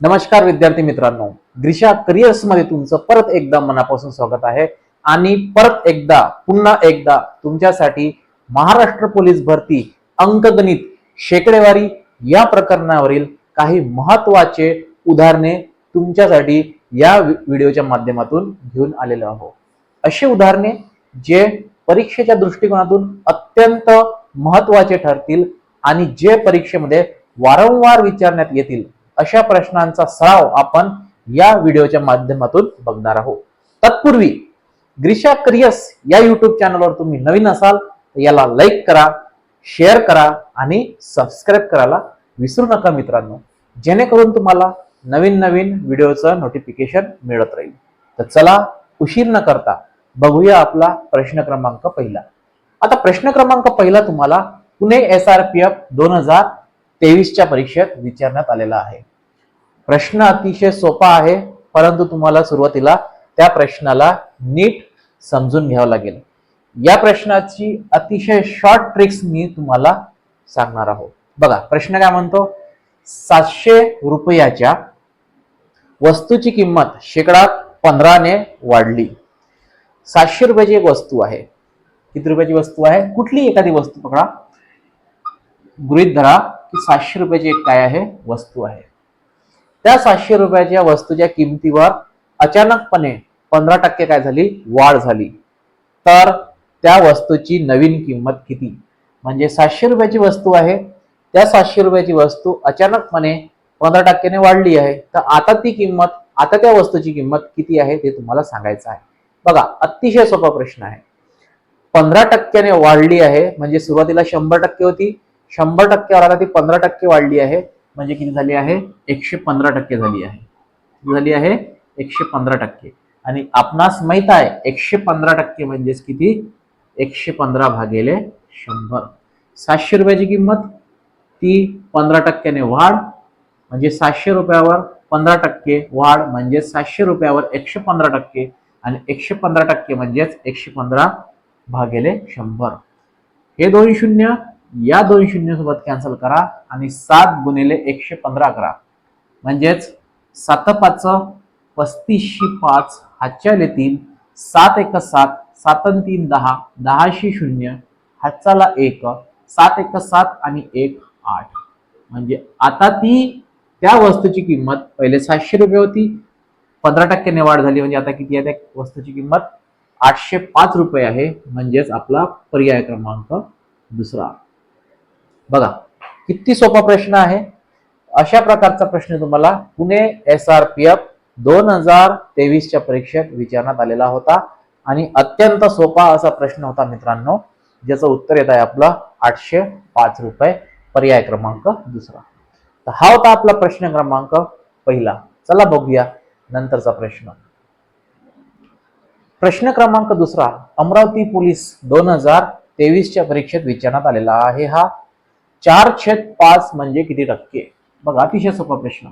नमस्कार विद्यार्थी मित्रांनो, ग्रीशा करिअर्स मध्ये तुमचं परत एकदा मनापासून स्वागत आहे. आणि पुन्हा एकदा तुमच्यासाठी महाराष्ट्र पोलीस भरती अंकगणित शेकडेवारी या प्रकरणावरील काही महत्वाचे उदाहरणे तुमच्यासाठी या व्हिडिओच्या माध्यमातून घेऊन आलेलो आहोत. अशी उदाहरणे जे परीक्षेच्या दृष्टिकोनातून अत्यंत महत्वाचे ठरतील आणि जे परीक्षेमध्ये वारंवार विचारण्यात येतील अशा प्रश्नांचा सराव आपण या व्हिडिओच्या माध्यमातून बघणार आहोत. तत्पूर्वी ग्रीशा करिअर्स या युट्यूब चॅनलवर तुम्ही नवीन असाल तर याला लाईक करा, शेअर करा आणि सबस्क्राईब करायला विसरू नका मित्रांनो, जेणेकरून तुम्हाला नवीन नवीन व्हिडिओचं नोटिफिकेशन मिळत राहील. तर चला उशीर न करता बघूया आपला प्रश्न क्रमांक पहिला. आता प्रश्न क्रमांक पहिला तुम्हाला पुणे SRPF 2023च्या परीक्षेत विचारण्यात आलेला आहे. प्रश्न अतिशय सोपा आहे, परंतु तुम्हाला सुरुवातीला त्या प्रश्नाला नीट समजून घ्यावं लागेल. या प्रश्नाची अतिशय शॉर्ट ट्रिक्स मी तुम्हाला सांगणार आहोत. बघा प्रश्न काय म्हणतो, 700 रुपयाच्या वस्तूची किंमत शेकडा 15 ने वाढली. 700 रुपयाची एक वस्तू आहे. किती रुपयाची वस्तू आहे? कुठली एखादी वस्तू पकडा, गृहीत धरा की 700 रुपयाची एक काय आहे? वस्तू आहे. त्या 700 रुपयाच्या वस्तूच्या किमतीवर अचानकपणे 15% काय झाली? वाढ झाली. तर त्या वस्तूची नवीन किंमत किती? म्हणजे 700 रुपयाची वस्तू आहे, त्या 700 रुपयाची वस्तू अचानकपणे 15% ने वाढली आहे. तर आता त्या वस्तूची किंमत किती आहे ते तुम्हाला सांगायचं आहे. बघा अतिशय सोपा प्रश्न आहे. 15% ने वाढली आहे म्हणजे सुरुवातीला 100% होती, 100%वर आता ती 15% वाढली आहे म्हणजे किती झाली आहे? 115% झाली आहे. झाली आहे 115%. आणि आपणास माहित आहे 115% म्हणजेच किती? 115 भागिले 100. 700 रुपयाची किंमत, ती 15% वाढ म्हणजे 700 रुपयावर 15% वाढ म्हणजे 700 रुपयावर 115%. आणि 115% म्हणजेच 115 भागिले 100. हे दोन शून्य या दोन शून्य सोबत कॅन्सल करा आणि 7 गुणिले 115 करा. म्हणजेच 7 5 35 5 हातच्या 3, 7 1 7, 7 3 10, 10 0, हातचाला 1, 7 1 7 आणि 1 8. म्हणजे आता त्या वस्तूची किंमत पहिले 700 रुपये होती, 15% ने वाढ झाली म्हणजे आता किती आहे? त्या वस्तूची किंमत 805 रुपये आहे. म्हणजेच आपला पर्याय क्रमांक दुसरा. बघा किती सोपा प्रश्न आहे. अशा प्रकारचा प्रश्न तुम्हाला पुणे SRPF 2023च्या परीक्षेत विचारण्यात आलेला होता आणि अत्यंत सोपा असा प्रश्न होता मित्रांनो, ज्याचं उत्तर येत आहे आपलं 805 रुपये, पर्याय क्रमांक दुसरा. तर हा होता आपला प्रश्न क्रमांक पहिला. चला बघूया नंतरचा प्रश्न. प्रश्न क्रमांक दुसरा अमरावती पोलीस 2023च्या परीक्षेत विचारण्यात आलेला आहे. हा 4/5 म्हणजे किती टक्के? बघा अतिशय सोपा प्रश्न.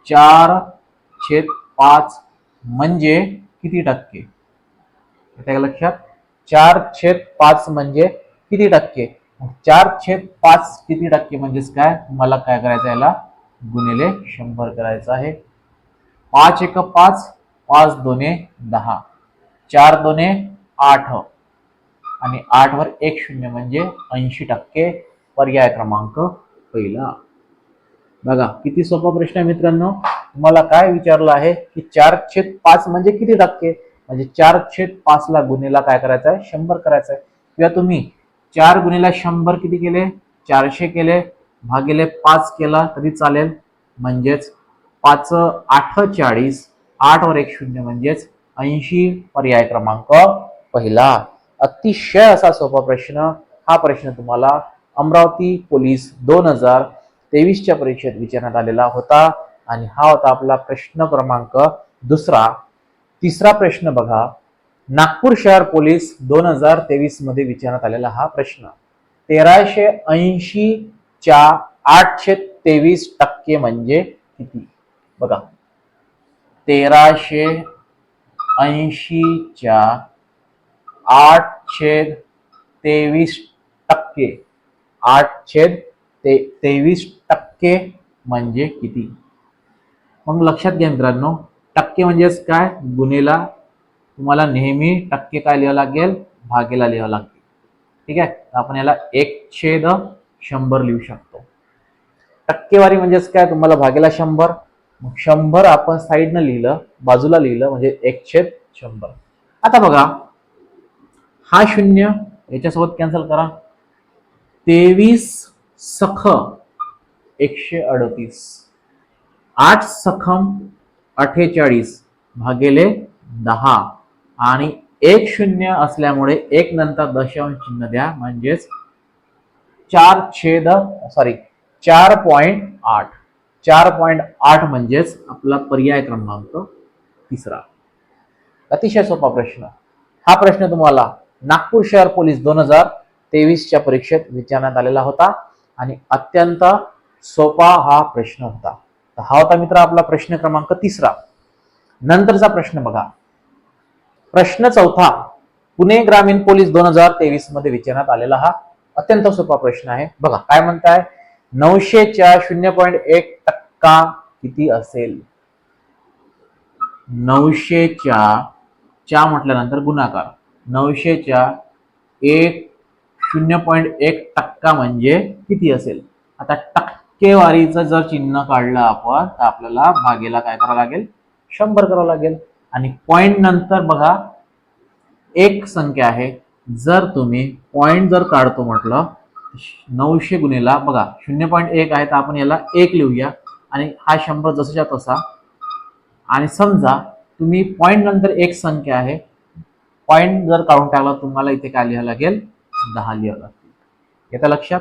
4/5 म्हणजे किती टक्के? त्या लक्षात, 4/5 म्हणजे किती टक्के? 4/5 किती टक्के म्हणजेच काय? तुम्हाला काय करायचं, याला गुणिले 100 करायचं आहे. 5 1 5, 5 2 10, 4 2 8 आणि 8 वर 1 0 म्हणजे 80%, पर्याय क्रमांक पहिला. बघा किती सोपा प्रश्न आहे मित्रांनो. तुम्हाला काय विचारलं आहे की 4/5 म्हणजे किती टक्के? म्हणजे 4/5 ला गुणिला काय करायचं आहे? 100 करायचं आहे. किंवा तुम्ही 4 गुणिला 100 किती केले? 400 केले, भागिले 5 केला तरी चालेल. म्हणजेच 5 8 40, 8 वर 1 0 म्हणजेच 80, पर्याय क्रमांक पहिला. अतिशय असा सोपा प्रश्न. हा प्रश्न तुम्हाला अमरावती पोलीस 2023च्या परीक्षेत विचारण्यात आलेला होता आणि हा होता आपला प्रश्न क्रमांक दुसरा. तिसरा प्रश्न बघा, नागपूर शहर पोलीस 2023 मध्ये विचारण्यात आलेला हा प्रश्न. 1380 च्या 823% म्हणजे किती? बघा 1380 च्या 8/23%, 8/23% म्हणजे किती? मग लक्षात घ्या मित्रांनो, टक्के म्हणजेच काय, गुणेला तुम्हाला नेहमी टक्के काय लिहावं लागेल, भागेला लिहावं लागेल. ठीक आहे, आपण याला 1/100 लिहू शकतो. टक्केवारी म्हणजेच काय, तुम्हाला भागेला 100, मग 100 आपण साईडनं लिहिलं, बाजूला लिहिलं म्हणजे 1/100. आता बघा, हा 0 याच्यासोबत कॅन्सल करा. 23 सख 138, 8 सखम 48 भागिले 10 आणि 1 0 असल्यामुळे 1 नंतर दशांश चिन्ह द्या, म्हणजेच 4.8. 4.8 म्हणजेच आपला पर्याय क्रमांक तिसरा. अतिशय सोपा प्रश्न. हा प्रश्न तुम्हाला नागपूर शहर पोलीस 2023च्या परीक्षेत विचारण्यात आलेला होता आणि अत्यंत सोपा हा प्रश्न होता. हा होता मित्र आपला प्रश्न क्रमांक तिसरा. नंतरचा प्रश्न बघा, प्रश्न चौथा पुणे ग्रामीण पोलीस 2023 मध्ये विचारण्यात आलेला हा अत्यंत सोपा प्रश्न आहे. बघा काय म्हणताय, 900च्या 0.1% किती असेल. 900च्या म्हटल्यानंतर गुणाकार, 900च्या 0.1% म्हणजे किती असेल. आता टक्केवारीचं जर चिन्ह काढलं आपण तर आपल्याला भागेला काय करावं लागेल, 100 करावं लागेल. आणि पॉइंट नंतर बघा एक संख्या आहे, जर तुम्ही पॉइंट जर काढतो म्हटलं 900 गुणेला बघा 0.1 आहे तर आपण याला 1 लिहूया आणि हा 100 जसाच्या तसा. आणि समजा तुम्ही पॉइंट नंतर एक संख्या आहे, पॉइंट जर काढून टाकला तुम्हाला इथे काय लिहावं लागेल, 10 लिहावं लागतील. येतं लक्षात.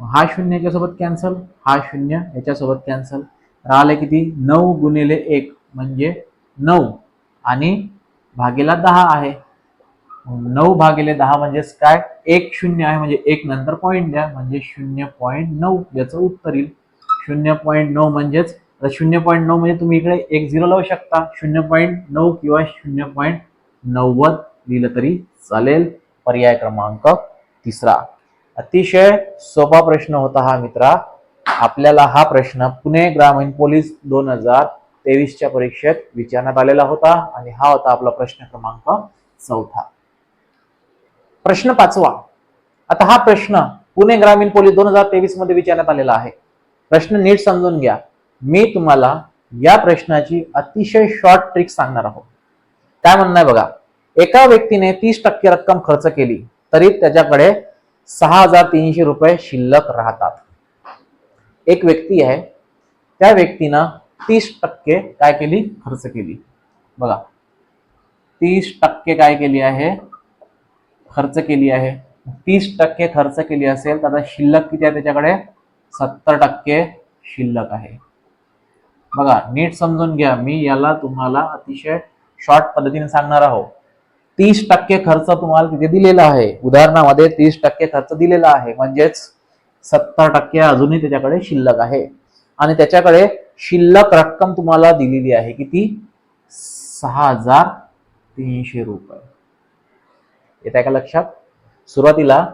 हा 0 याच्यासोबत कॅन्सल, हा 0 याच्यासोबत कॅन्सल, राहिले किती 9 गुणिले 1 म्हणजे 9 आणि भागेला 10 आहे. 9 भागिले 10 म्हणजेच काय, 1 0 आहे म्हणजे 1 नंतर पॉइंट द्या म्हणजे 0.9 याचं उत्तर येईल. 0.9 म्हणजेच 0.9 म्हणजे तुम्ही इकडे 1 0 लावू शकता, 0.9 किंवा 0.90 लिहिलं तरी चालेल. पर्याय क्रमांक तिसरा. अतिशय सोपा प्रश्न होता हा मित्रा. आपल्याला हा प्रश्न पुणे ग्रामीण पोलीस 2023च्या परीक्षेत विचारण्यात आलेला होता आणि हा होता आपला प्रश्न क्रमांक चौथा. प्रश्न पाचवा. आता हा प्रश्न पुणे ग्रामीण पोलीस 2023 मध्ये विचारण्यात आलेला आहे. प्रश्न नीट समजून घ्या. मी तुम्हाला या प्रश्नाची अतिशय शॉर्ट ट्रिक सांगणार आहोत. काय म्हणणं आहे बघा, एका व्यक्तीने 30% रक्कम खर्च केली तरी त्याच्याकडे 6,300 रुपये शिल्लक राहतात. एक व्यक्ती आहे, त्या व्यक्तीनं 30% काय केली, खर्च केली. बघा 30% काय केली आहे, खर्च केली आहे. 30% खर्च केली असेल तर आता शिल्लक किती आहे त्याच्याकडे, 70% शिल्लक आहे. बघा नीट समजून घ्या, मी याला तुम्हाला अतिशय शॉर्ट पद्धतीने सांगणार आहोत. 30% खर्च तुम्हाला तिथे दिलेला आहे, उदाहरणामध्ये 30% खर्च दिलेला आहे म्हणजेच 70% अजूनही त्याच्याकडे शिल्लक आहे आणि त्याच्याकडे शिल्लक रक्कम तुम्हाला दिलेली आहे किती, 6,300 रुपये. येत आहे का लक्षात. सुरुवातीला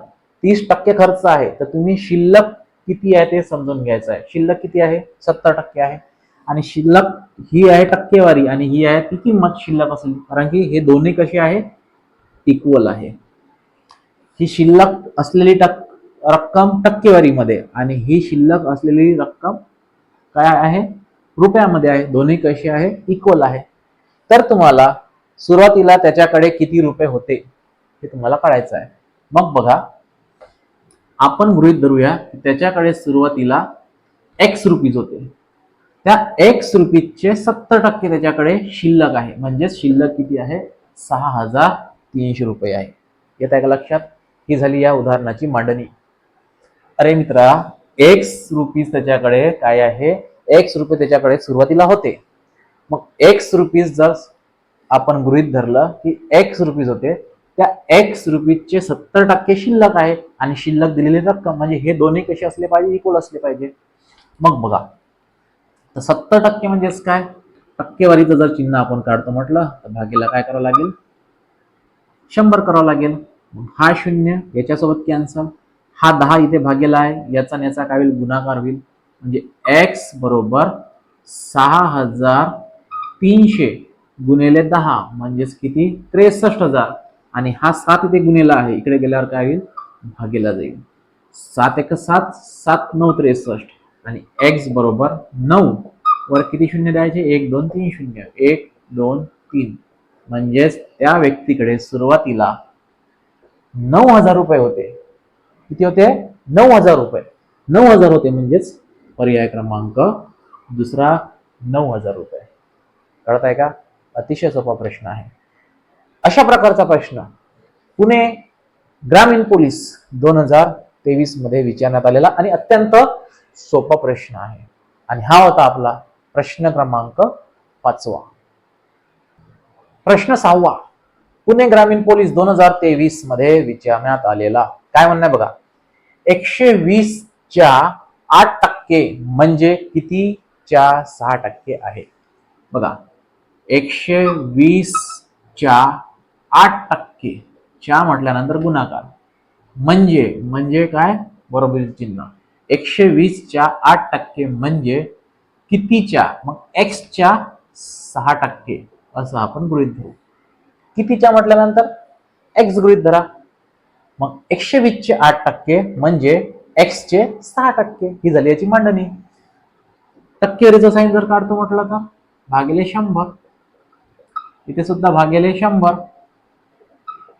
30% खर्च आहे तर तुम्ही शिल्लक किती आहे ते समजून घ्यायचं आहे. शिल्लक किती आहे, 70% आहे आणि शिल्लक ही आहे टक्केवारी आणि ही आहे ती किंमत शिल्लक असेल, कारण की हे दोन्ही कसे आहे, इक्वल आहे. ही शिल्लक असलेली रक्कम टक्केवारीमध्ये आणि ही शिल्लक असलेली रक्कम काय आहे, रुपयामध्ये आहे. दोन्ही कशी आहे, इक्वल आहे. तर तुम्हाला सुरुवातीला त्याच्याकडे किती रुपये होते हे तुम्हाला काढायचं आहे. मग बघा आपण गृहीत धरूया की त्याच्याकडे सुरुवातीला x रुपीज होते. त्या x रुपीजचे 70% त्याच्याकडे शिल्लक आहे, म्हणजे शिल्लक किती आहे, 6,300 रुपये आहे. येत आहे का लक्षात. ही झाली या उदाहरणाची मांडणी. अरे मित्रा, x रुपीज त्याच्याकडे काय आहे, x रुपये त्याच्याकडे सुरुवातीला होते. मग x रुपीज जर आपण गृहीत धरलं की x रुपीज होते, त्या x रुपीजचे 70% शिल्लक आहे आणि शिल्लक दिलेली रक्कम म्हणजे हे दोन्ही कसे असले पाहिजे, इक्वल असले पाहिजे. मग बघा 70% म्हणजेच काय, टक्केवारीचं जर चिन्ह आपण काढतो म्हटलं तर भागीला काय करावं लागेल, 100 करावं लागेल. हा 0 याच्यासोबत कॅन्सल, हा 10 इथे भागेला आहे, याचा याचा काय होईल, गुणाकार होईल म्हणजे x बरोबर 6300 गुणिले 10 म्हणजेच किती 63,000 आणि हा 7 इथे गुणिला आहे, इकडे गेल्यावर काय होईल भागीला जाईल. 7 एक 7, 7 9 63 आणि x बरोबर 9 वर किती शून्य द्यायचे 1 2 3 शून्य 1 2 3 म्हणजेच त्या व्यक्तीकडे सुरुवातीला 9,000 रुपये होते. किती होते 9,000 रुपये 9,000 होते म्हणजेच पर्याय क्रमांक दुसरा 9,000 रुपये. कळत आहे का? अतिशय सोपा प्रश्न आहे. अशा प्रकारचा प्रश्न पुणे ग्रामीण पोलीस 2023 मध्ये विचारण्यात आलेला आणि अत्यंत सोपा प्रश्न आहे. आणि हा होता आपला प्रश्न क्रमांक 5. प्रश्न 6 पुणे ग्रामीण पोलीस 2023 मध्ये विचारण्यात आलेला काय म्हणणं बघा. 120 च्या 8% म्हणजे कितीच्या 6% आहे. बघा 120 च्या 8% च्या म्हटल्यानंतर गुणाकार म्हणजे काय बरोबर चिन्ह. 120 च्या 8% म्हणजे कितीच्या मग x च्या 6% असं आपण गृहीत धरू. कितीच्या म्हटल्यानंतर x गृहीत धरा. मग 120 चे 8% म्हणजे x चे 6% ही झाली याची मांडणी. टक्केवारीचा साइन जर काढतो म्हटलं का भागिले 100. इथे सुद्धा भागिले 100.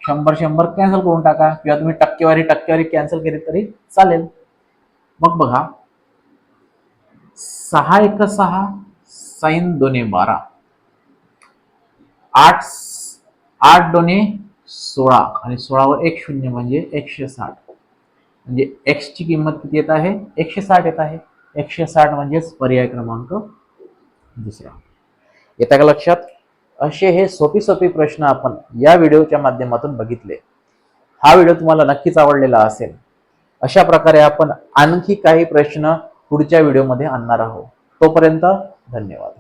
100 कॅन्सल करून टाका किंवा तुम्ही टक्केवारी कॅन्सल केली तरी चालेल. मग बघा 6 एक 6 साइन 2 12 8 2 16 आणि 16 वर 1 शून्य म्हणजे 160 म्हणजे x ची किंमत किती येत आहे 160 येत आहे. 160 म्हणजेच पर्याय क्रमांक दुसरा. येतं का लक्षात? असे हे सोपी प्रश्न आपण या व्हिडिओच्या माध्यमातून बघितले. हा व्हिडिओ तुम्हाला नक्कीच आवडलेला असेल. अशा प्रकारे आपण आणखी काही प्रश्न पुढच्या व्हिडिओमध्ये आणणार आहोत. तोपर्यंत धन्यवाद.